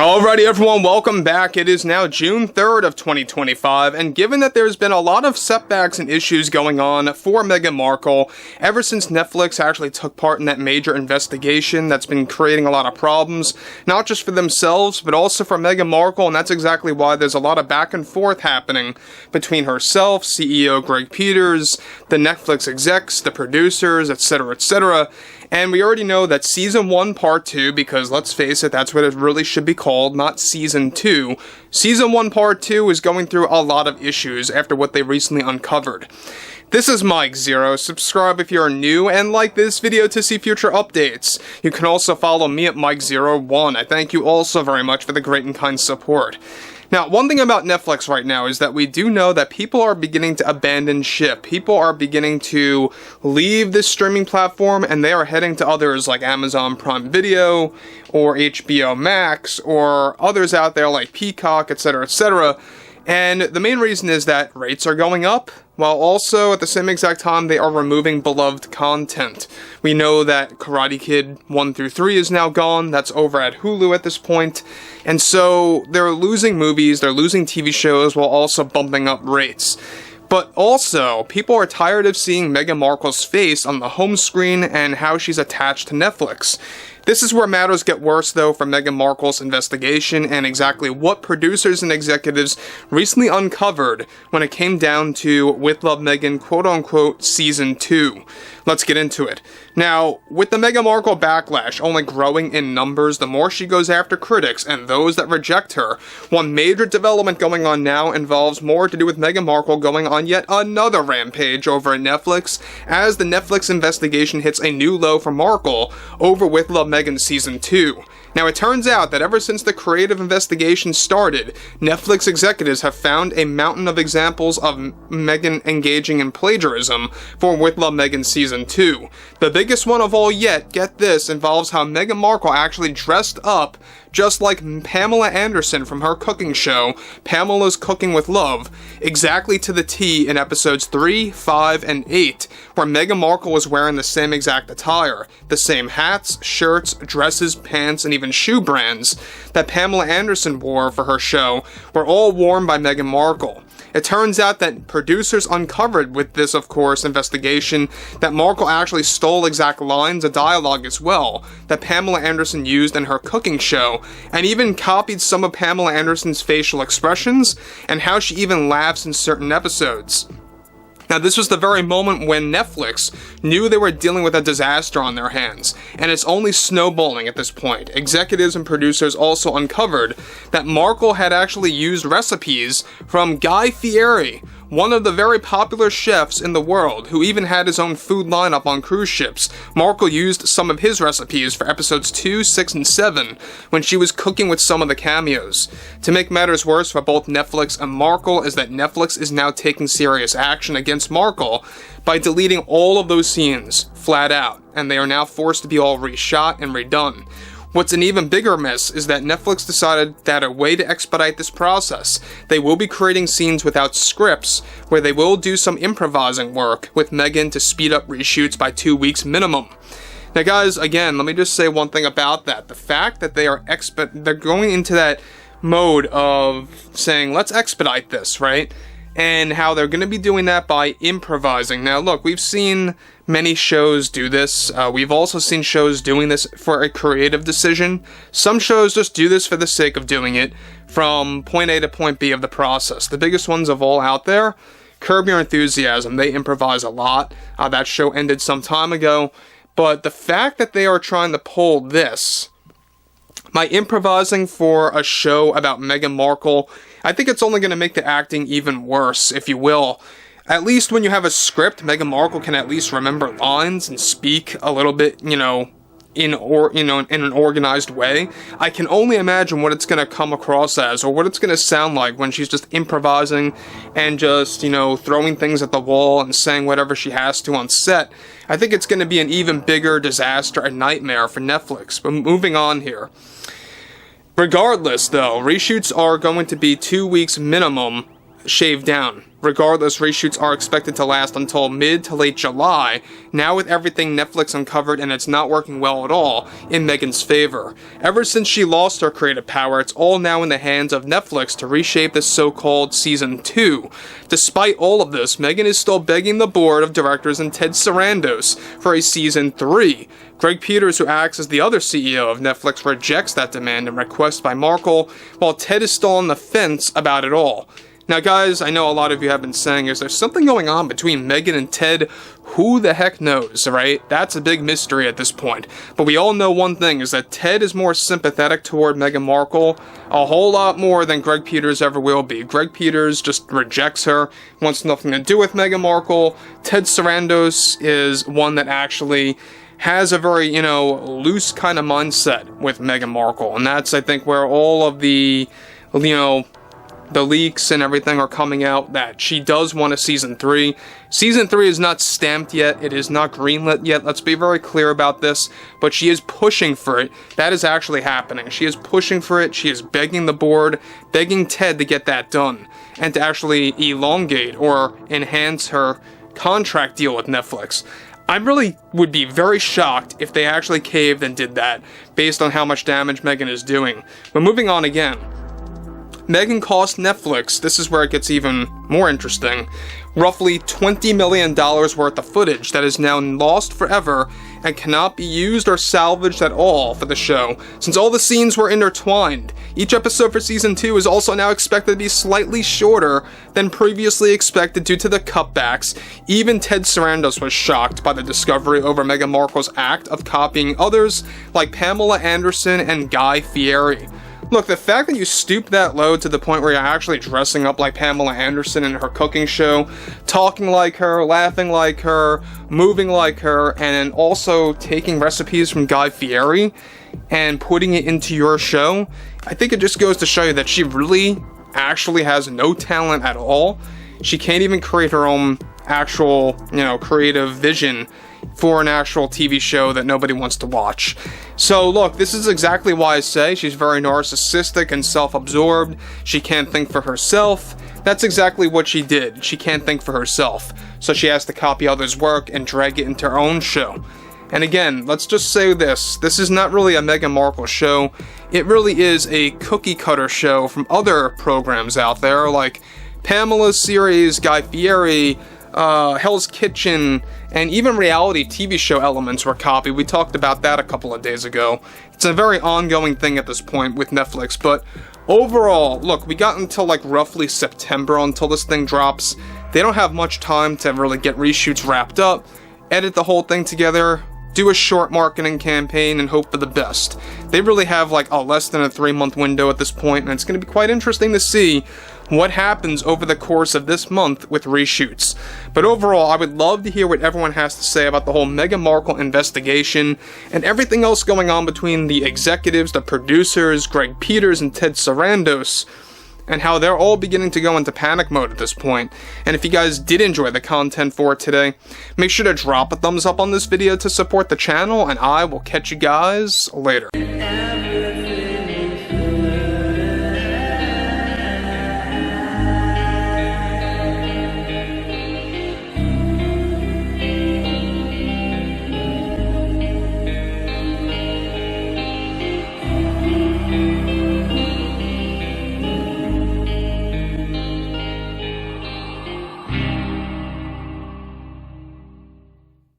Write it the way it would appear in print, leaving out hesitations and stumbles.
Alrighty everyone, welcome back. It is now June 3rd of 2025, and given that there's been a lot of setbacks and issues going on for Meghan Markle, ever since Netflix actually took part in that major investigation that's been creating a lot of problems, not just for themselves, but also for Meghan Markle, and that's exactly why there's a lot of back and forth happening between herself, CEO Greg Peters, the Netflix execs, the producers, etc., etc., and we already know that Season 1, Part 2, because let's face it, that's what it really should be called, not Season 2. Season 1, Part 2 is going through a lot of issues after what they recently uncovered. This is Mike Zero. Subscribe if you're new, and like this video to see future updates. You can also follow me at Mike01. I thank you also very much for the great and kind support. Now, one thing about Netflix right now is that we do know that people are beginning to abandon ship. People are beginning to leave this streaming platform, and they are heading to others like Amazon Prime Video, or HBO Max, or others out there like Peacock, etc., etc. And the main reason is that rates are going up, while also at the same exact time they are removing beloved content. We know that Karate Kid 1 through 3 is now gone, that's over at Hulu at this point, and so they're losing movies, they're losing TV shows, while also bumping up rates. But also, people are tired of seeing Meghan Markle's face on the home screen and how she's attached to Netflix. This is where matters get worse, though, for Meghan Markle's investigation and exactly what producers and executives recently uncovered when it came down to With Love Meghan quote-unquote Season 2. Let's get into it. Now, with the Meghan Markle backlash only growing in numbers the more she goes after critics and those that reject her, one major development going on now involves more to do with Meghan Markle going on yet another rampage over at Netflix, as the Netflix investigation hits a new low for Markle over With Love Meghan Season 2. Now, it turns out that ever since the creative investigation started, Netflix executives have found a mountain of examples of Meghan engaging in plagiarism for With Love Meghan Season 2. The biggest one of all yet, get this, involves how Meghan Markle actually dressed up just like Pamela Anderson from her cooking show, Pamela's Cooking with Love, exactly to the T in episodes 3, 5, and 8, where Meghan Markle was wearing the same exact attire, the same hats, shirts, dresses, pants, and even shoe brands that Pamela Anderson wore for her show were all worn by Meghan Markle. It turns out that producers uncovered with this, of course, investigation that Markle actually stole exact lines of dialogue as well that Pamela Anderson used in her cooking show, and even copied some of Pamela Anderson's facial expressions and how she even laughs in certain episodes. Now, this was the very moment when Netflix knew they were dealing with a disaster on their hands, and it's only snowballing at this point. Executives and producers also uncovered that Markle had actually used recipes from Guy Fieri, one of the very popular chefs in the world, who even had his own food lineup on cruise ships. Markle used some of his recipes for episodes 2, 6, and 7, when she was cooking with some of the cameos. To make matters worse for both Netflix and Markle is that Netflix is now taking serious action against Markle by deleting all of those scenes, flat out, and they are now forced to be all reshot and redone. What's an even bigger mess is that Netflix decided that a way to expedite this process, they will be creating scenes without scripts, where they will do some improvising work with Meghan to speed up reshoots by 2 weeks minimum. Now guys, again, let me just say one thing about that. The fact that they're going into that mode of saying, let's expedite this, right? And how they're going to be doing that by improvising. Now look, we've seen many shows do this. We've also seen shows doing this for a creative decision. Some shows just do this for the sake of doing it, from point A to point B of the process. The biggest ones of all out there, Curb Your Enthusiasm, they improvise a lot. That show ended some time ago. But the fact that they are trying to pull this, by improvising for a show about Meghan Markle, I think it's only going to make the acting even worse, if you will. At least when you have a script, Meghan Markle can at least remember lines and speak a little bit, in an organized way. I can only imagine what it's going to come across as, or what it's going to sound like when she's just improvising and just, throwing things at the wall and saying whatever she has to on set. I think it's going to be an even bigger disaster and nightmare for Netflix. But moving on here. Regardless, though, reshoots are going to be 2 weeks minimum shaved down. Regardless, reshoots are expected to last until mid to late July, now with everything Netflix uncovered and it's not working well at all in Meghan's favor. Ever since she lost her creative power, it's all now in the hands of Netflix to reshape this so-called Season 2. Despite all of this, Meghan is still begging the board of directors and Ted Sarandos for a Season 3. Greg Peters, who acts as the other CEO of Netflix, rejects that demand and request by Markle, while Ted is still on the fence about it all. Now guys, I know a lot of you have been saying, is there something going on between Meghan and Ted? Who the heck knows, right? That's a big mystery at this point. But we all know one thing, is that Ted is more sympathetic toward Meghan Markle, a whole lot more than Greg Peters ever will be. Greg Peters just rejects her, wants nothing to do with Meghan Markle. Ted Sarandos is one that actually has a very, loose kind of mindset with Meghan Markle. And that's, I think, where all of the, the leaks and everything are coming out, that she does want a Season 3. Season 3 is not stamped yet. It is not greenlit yet. Let's be very clear about this. But she is pushing for it. That is actually happening. She is pushing for it. She is begging the board, begging Ted to get that done, and to actually elongate or enhance her contract deal with Netflix. I really would be very shocked if they actually caved and did that, based on how much damage Meghan is doing. But moving on again. Meghan cost Netflix, this is where it gets even more interesting, roughly $20 million worth of footage that is now lost forever and cannot be used or salvaged at all for the show, since all the scenes were intertwined. Each episode for Season 2 is also now expected to be slightly shorter than previously expected due to the cutbacks. Even Ted Sarandos was shocked by the discovery over Meghan Markle's act of copying others like Pamela Anderson and Guy Fieri. Look, the fact that you stoop that low to the point where you're actually dressing up like Pamela Anderson in her cooking show, talking like her, laughing like her, moving like her, and also taking recipes from Guy Fieri and putting it into your show, I think it just goes to show you that she really actually has no talent at all. She can't even create her own actual, creative vision for an actual TV show that nobody wants to watch. So look, this is exactly why I say she's very narcissistic and self-absorbed. She can't think for herself. That's exactly what she did. She can't think for herself. So she has to copy others' work and drag it into her own show. And again, let's just say this. This is not really a Meghan Markle show. It really is a cookie cutter show from other programs out there, like Pamela's series, Guy Fieri, Hell's Kitchen, and even reality TV show elements were copied. We talked about that a couple of days ago. It's a very ongoing thing at this point with Netflix, but overall, look, we got until like roughly September until this thing drops. They don't have much time to really get reshoots wrapped up, edit the whole thing together, do a short marketing campaign, and hope for the best. They really have like a less than a 3-month window at this point, and it's going to be quite interesting to see what happens over the course of this month with reshoots. But overall, I would love to hear what everyone has to say about the whole Meghan Markle investigation and everything else going on between the executives, the producers, Greg Peters and Ted Sarandos, and how they're all beginning to go into panic mode at this point. And if you guys did enjoy the content for today, make sure to drop a thumbs up on this video to support the channel, and I will catch you guys later.